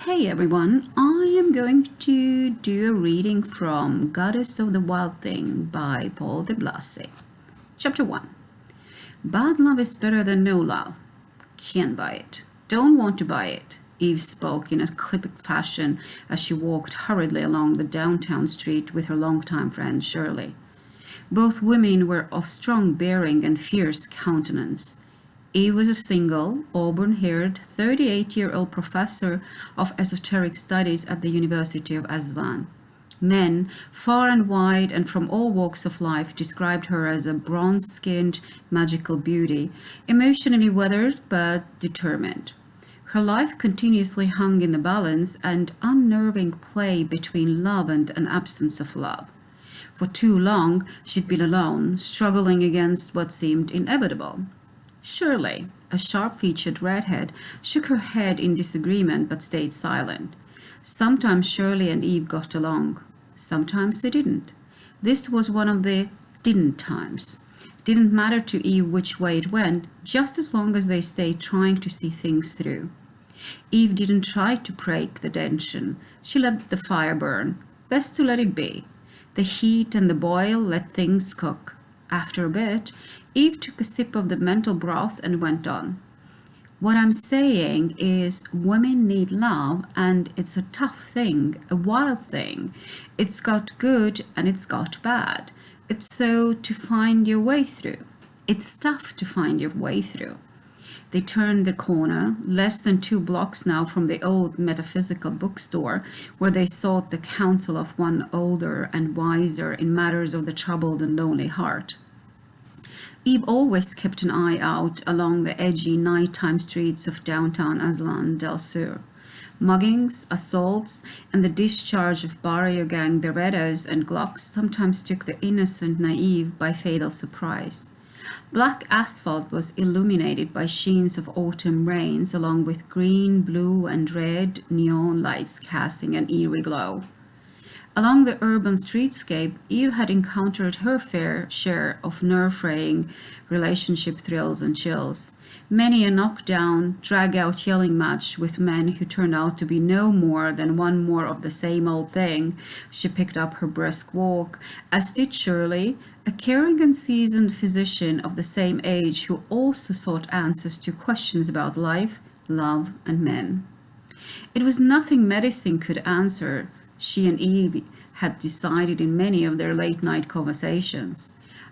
Hey everyone, I am going to do a reading from Goddess of the Wild Thing by Paul DeBlassie. Chapter 1. Bad love is better than no love. Can't buy it. Don't want to buy it. Eve spoke in a clipped fashion as she walked hurriedly along the downtown street with her longtime friend Shirley. Both women were of strong bearing and fierce countenance. Eve was a single, auburn-haired, 38-year-old professor of esoteric studies at the University of Aswan. Men, far and wide and from all walks of life, described her as a bronze-skinned, magical beauty, emotionally weathered but determined. Her life continuously hung in the balance and unnerving play between love and an absence of love. For too long, she'd been alone, struggling against what seemed inevitable. Shirley, a sharp-featured redhead, shook her head in disagreement but stayed silent. Sometimes Shirley and Eve got along. Sometimes they didn't. This was one of the didn't times. Didn't matter to Eve which way it went, just as long as they stayed trying to see things through. Eve didn't try to break the tension. She let the fire burn. Best to let it be. The heat and the boil let things cook. After a bit, Eve took a sip of the mental broth and went on. What I'm saying is women need love, and it's a tough thing, a wild thing. It's got good and it's got bad. It's so to find your way through. It's tough to find your way through. They turned the corner, less than 2 blocks now from the old metaphysical bookstore, where they sought the counsel of one older and wiser in matters of the troubled and lonely heart. Eve always kept an eye out along the edgy nighttime streets of downtown Aslan del Sur. Muggings, assaults, and the discharge of barrio gang Berettas and Glocks sometimes took the innocent naive by fatal surprise. Black asphalt was illuminated by sheens of autumn rains, along with green, blue, and red neon lights casting an eerie glow. Along the urban streetscape, Eve had encountered her fair share of nerve-wracking relationship thrills and chills. Many a knockdown, drag-out yelling match with men who turned out to be no more than one more of the same old thing. She picked up her brisk walk, as did Shirley, a caring and seasoned physician of the same age who also sought answers to questions about life, love, and men. It was nothing medicine could answer. She and Eve had decided in many of their late-night conversations.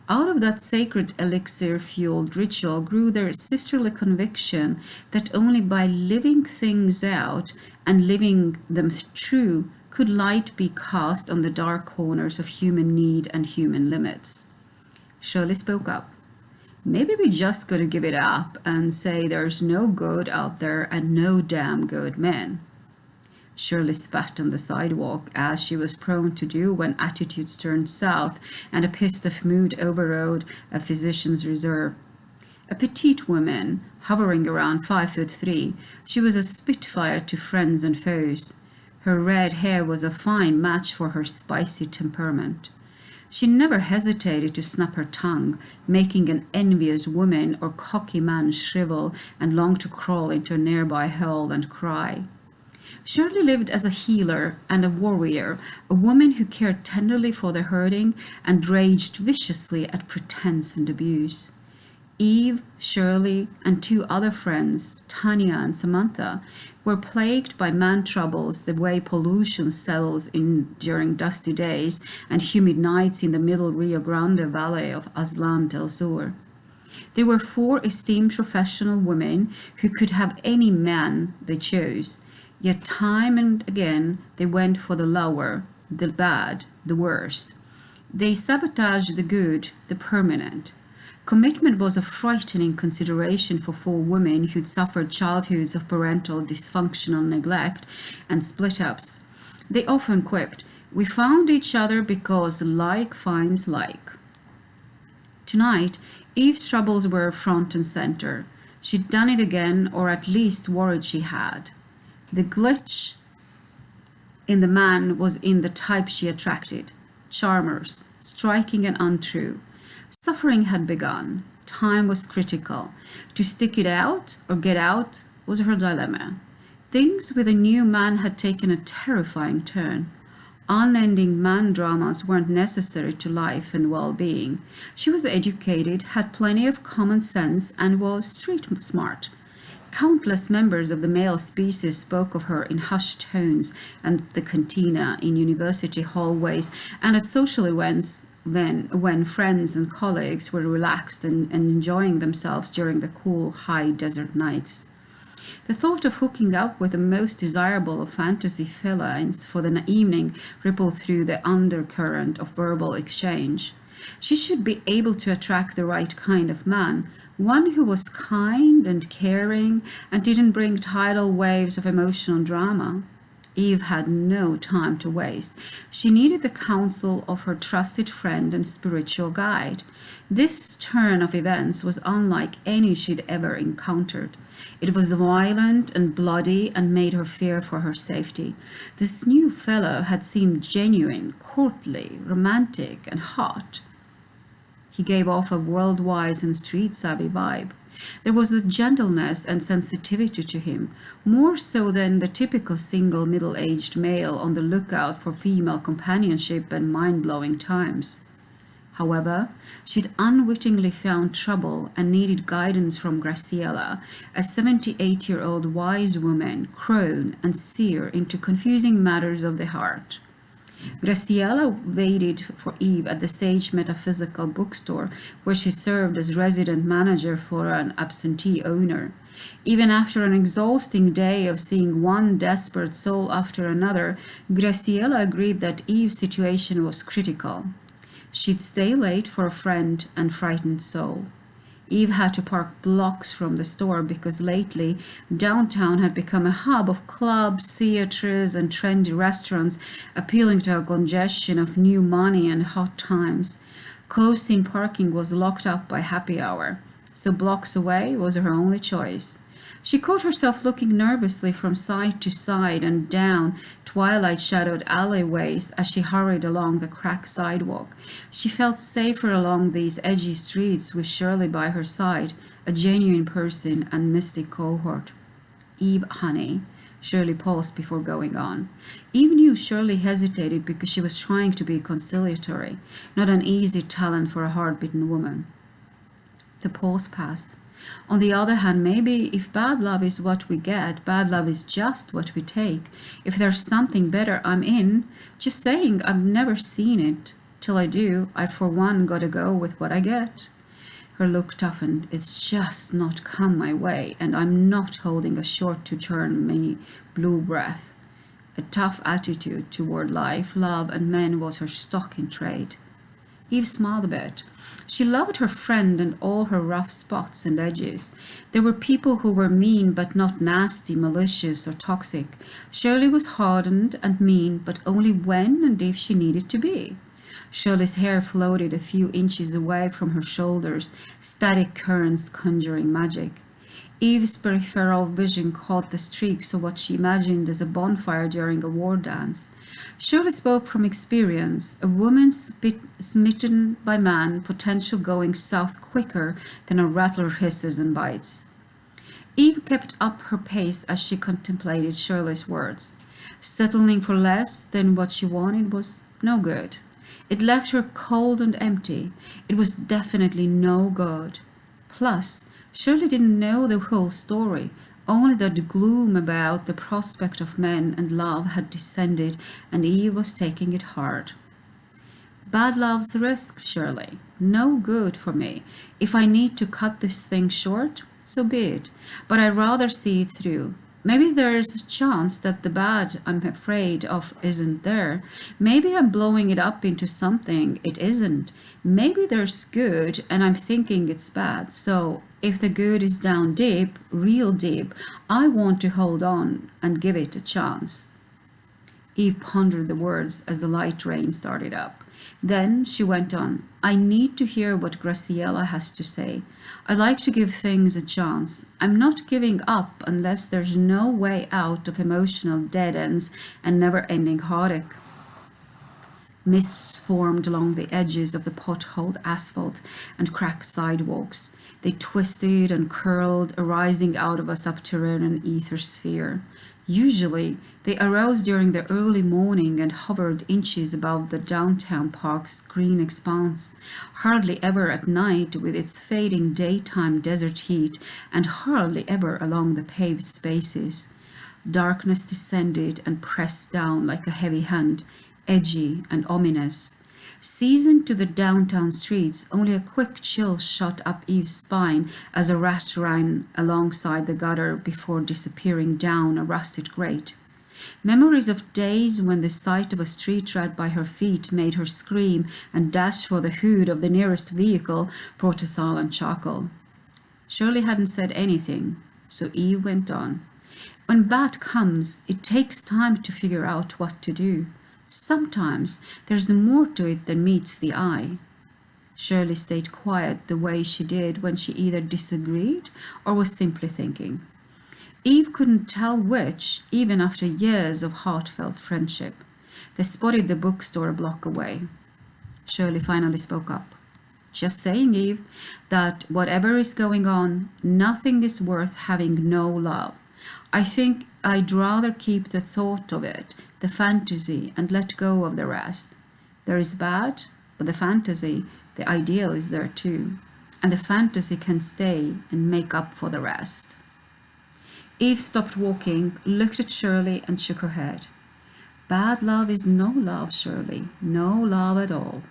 Out of that sacred elixir-fueled ritual grew their sisterly conviction that only by living things out and living them true could light be cast on the dark corners of human need and human limits. Shirley spoke up. Maybe we just gotta give it up and say there's no good out there and no damn good men. Shirley spat on the sidewalk, as she was prone to do when attitudes turned south and a pissed off mood overrode a physician's reserve. A petite woman, hovering around 5'3", she was a spitfire to friends and foes. Her red hair was a fine match for her spicy temperament. She never hesitated to snap her tongue, making an envious woman or cocky man shrivel and long to crawl into a nearby hole and cry. Shirley lived as a healer and a warrior, a woman who cared tenderly for the hurting and raged viciously at pretense and abuse. Eve, Shirley, and 2 other friends, Tanya and Samantha, were plagued by man troubles the way pollution settles in during dusty days and humid nights in the middle Rio Grande Valley of Aslan del Sur. There were 4 esteemed professional women who could have any man they chose. Yet time and again they went for the lower, the bad, the worst. They sabotaged the good, the permanent. Commitment was a frightening consideration for 4 women who'd suffered childhoods of parental dysfunctional neglect and split-ups. They often quipped, "We found each other because like finds like." Tonight, Eve's troubles were front and center. She'd done it again, or at least worried she had. The glitch in the man was in the type she attracted. Charmers, striking and untrue. Suffering had begun. Time was critical. To stick it out or get out was her dilemma. Things with a new man had taken a terrifying turn. Unending man dramas weren't necessary to life and well-being. She was educated, had plenty of common sense, and was street smart. Countless members of the male species spoke of her in hushed tones at the cantina, in university hallways, and at social events when friends and colleagues were relaxed and enjoying themselves during the cool, high desert nights. The thought of hooking up with the most desirable of fantasy felines for the evening rippled through the undercurrent of verbal exchange. She should be able to attract the right kind of man, one who was kind and caring and didn't bring tidal waves of emotional drama. Eve had no time to waste. She needed the counsel of her trusted friend and spiritual guide. This turn of events was unlike any she'd ever encountered. It was violent and bloody and made her fear for her safety. This new fellow had seemed genuine, courtly, romantic, and hot. He gave off a world-wise and street-savvy vibe. There was a gentleness and sensitivity to him, more so than the typical single middle-aged male on the lookout for female companionship and mind-blowing times. However, she'd unwittingly found trouble and needed guidance from Graciela, a 78-year-old wise woman, crone and seer into confusing matters of the heart. Graciela waited for Eve at the Sage Metaphysical bookstore, where she served as resident manager for an absentee owner. Even after an exhausting day of seeing one desperate soul after another, Graciela agreed that Eve's situation was critical. She'd stay late for a friend and frightened soul. Eve had to park blocks from the store because lately downtown had become a hub of clubs, theaters, and trendy restaurants, appealing to a congestion of new money and hot times. Close-in parking was locked up by happy hour, so blocks away was her only choice. She caught herself looking nervously from side to side and down twilight-shadowed alleyways as she hurried along the cracked sidewalk. She felt safer along these edgy streets with Shirley by her side, a genuine person and mystic cohort. Eve, honey. Shirley paused before going on. Eve knew Shirley hesitated because she was trying to be conciliatory, not an easy talent for a hard-bitten woman. The pause passed. On the other hand, maybe if bad love is what we get, bad love is just what we take. If there's something better, I'm in. Just saying, I've never seen it. Till I do, I for one gotta go with what I get. Her look toughened. It's just not come my way, and I'm not holding a short to turn me blue breath. A tough attitude toward life, love, and men was her stock in trade. Eve smiled a bit. She loved her friend and all her rough spots and edges. There were people who were mean but not nasty, malicious, or toxic. Shirley was hardened and mean, but only when and if she needed to be. Shirley's hair floated a few inches away from her shoulders, static currents conjuring magic. Eve's peripheral vision caught the streaks of what she imagined as a bonfire during a war dance. Shirley spoke from experience, a woman smitten by man, potential going south quicker than a rattler hisses and bites. Eve kept up her pace as she contemplated Shirley's words. Settling for less than what she wanted was no good. It left her cold and empty. It was definitely no good. Plus, Shirley didn't know the whole story. Only that the gloom about the prospect of men and love had descended, and Eve was taking it hard. Bad love's risk, Shirley. No good for me. If I need to cut this thing short, so be it. But I'd rather see it through. Maybe there's a chance that the bad I'm afraid of isn't there. Maybe I'm blowing it up into something it isn't. Maybe there's good and I'm thinking it's bad. So if the good is down deep, real deep, I want to hold on and give it a chance. Eve pondered the words as the light rain started up. Then she went on. I need to hear what Graciela has to say. I like to give things a chance. I'm not giving up unless there's no way out of emotional dead ends and never-ending heartache. Mists formed along the edges of the potholed asphalt and cracked sidewalks. They twisted and curled, arising out of a subterranean ether sphere. Usually, they arose during the early morning and hovered inches above the downtown park's green expanse, hardly ever at night with its fading daytime desert heat, and hardly ever along the paved spaces. Darkness descended and pressed down like a heavy hand, edgy and ominous. Seasoned to the downtown streets, only a quick chill shot up Eve's spine as a rat ran alongside the gutter before disappearing down a rusted grate. Memories of days when the sight of a street rat by her feet made her scream and dash for the hood of the nearest vehicle brought a silent chuckle. Shirley hadn't said anything, so Eve went on. When bad comes, it takes time to figure out what to do. Sometimes there's more to it than meets the eye. Shirley stayed quiet the way she did when she either disagreed or was simply thinking. Eve couldn't tell which, even after years of heartfelt friendship. They spotted the bookstore a block away. Shirley finally spoke up. Just saying, Eve, that whatever is going on, nothing is worth having no love. I think I'd rather keep the thought of it, the fantasy, and let go of the rest. There is bad, but the fantasy, the ideal is there too. And the fantasy can stay and make up for the rest. Eve stopped walking, looked at Shirley, and shook her head. Bad love is no love, Shirley, no love at all.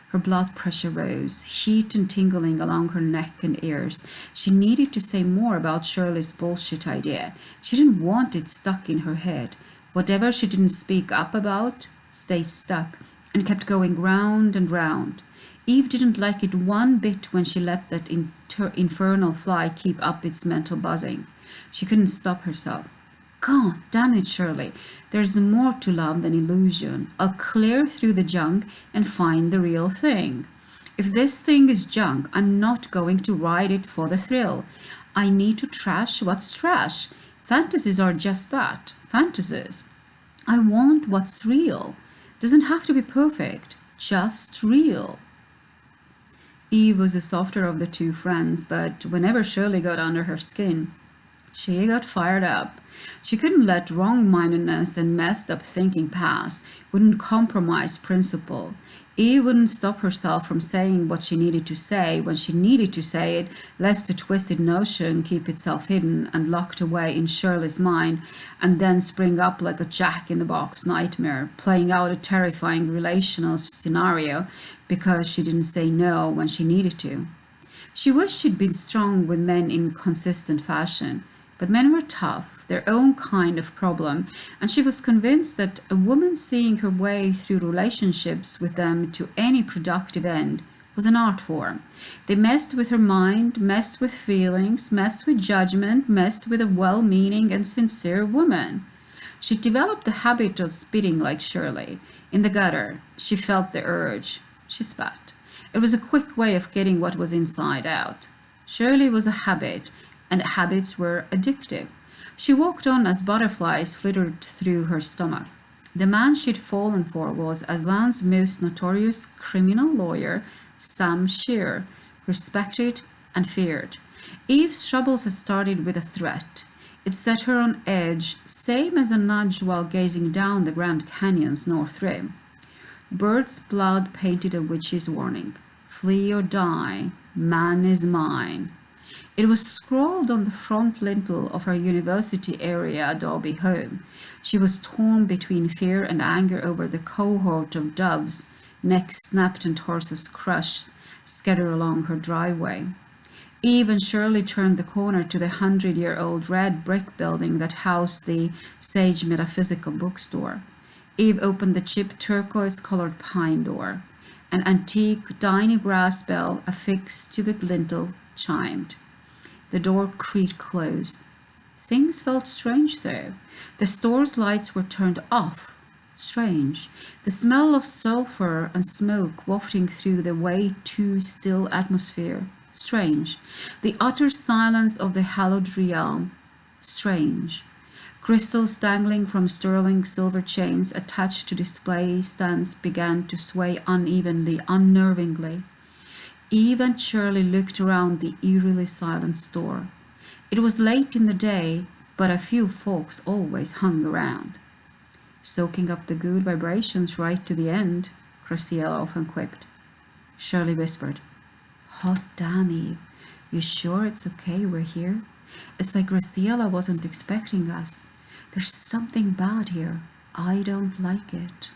Her blood pressure rose, heat and tingling along her neck and ears. She needed to say more about Shirley's bullshit idea. She didn't want it stuck in her head. Whatever she didn't speak up about stayed stuck and kept going round and round. Eve didn't like it one bit when she let that infernal fly keep up its mental buzzing. She couldn't stop herself. God damn it, Shirley. There's more to love than illusion. I'll clear through the junk and find the real thing. If this thing is junk, I'm not going to ride it for the thrill. I need to trash what's trash. Fantasies are just that, fantasies. I want what's real. Doesn't have to be perfect, just real. Eve was the softer of the two friends, but whenever Shirley got under her skin, she got fired up. She couldn't let wrong-mindedness and messed up thinking pass, wouldn't compromise principle. Eve wouldn't stop herself from saying what she needed to say when she needed to say it, lest the twisted notion keep itself hidden and locked away in Shirley's mind, and then spring up like a jack-in-the-box nightmare, playing out a terrifying relational scenario because she didn't say no when she needed to. She wished she'd been strong with men in consistent fashion. But men were tough, their own kind of problem, and she was convinced that a woman seeing her way through relationships with them to any productive end was an art form. They messed with her mind, messed with feelings, messed with judgment, messed with a well-meaning and sincere woman. She developed the habit of spitting like Shirley. In the gutter, she felt the urge. She spat. It was a quick way of getting what was inside out. Shirley was a habit, and habits were addictive. She walked on as butterflies flittered through her stomach. The man she'd fallen for was Aslan's most notorious criminal lawyer, Sam Shear, respected and feared. Eve's troubles had started with a threat. It set her on edge, same as a nudge while gazing down the Grand Canyon's north rim. Bird's blood painted a witch's warning. Flee or die, man is mine. It was scrawled on the front lintel of her university area adobe home. She was torn between fear and anger over the cohort of doves, necks snapped and torsos crushed, scattered along her driveway. Eve and Shirley turned the corner to the 100-year-old red brick building that housed the Sage Metaphysical bookstore. Eve opened the cheap turquoise-colored pine door. An antique, tiny brass bell affixed to the lintel chimed. The door creaked closed. Things felt strange, though. The store's lights were turned off. Strange. The smell of sulfur and smoke wafting through the way too still atmosphere. Strange. The utter silence of the hallowed realm. Strange. Crystals dangling from sterling silver chains attached to display stands began to sway unevenly, unnervingly. Eve and Shirley looked around the eerily silent store. It was late in the day, but a few folks always hung around. Soaking up the good vibrations right to the end, Graciela often quipped. Shirley whispered, Hot damn, Eve. You sure it's okay we're here? It's like Graciela wasn't expecting us. There's something bad here. I don't like it.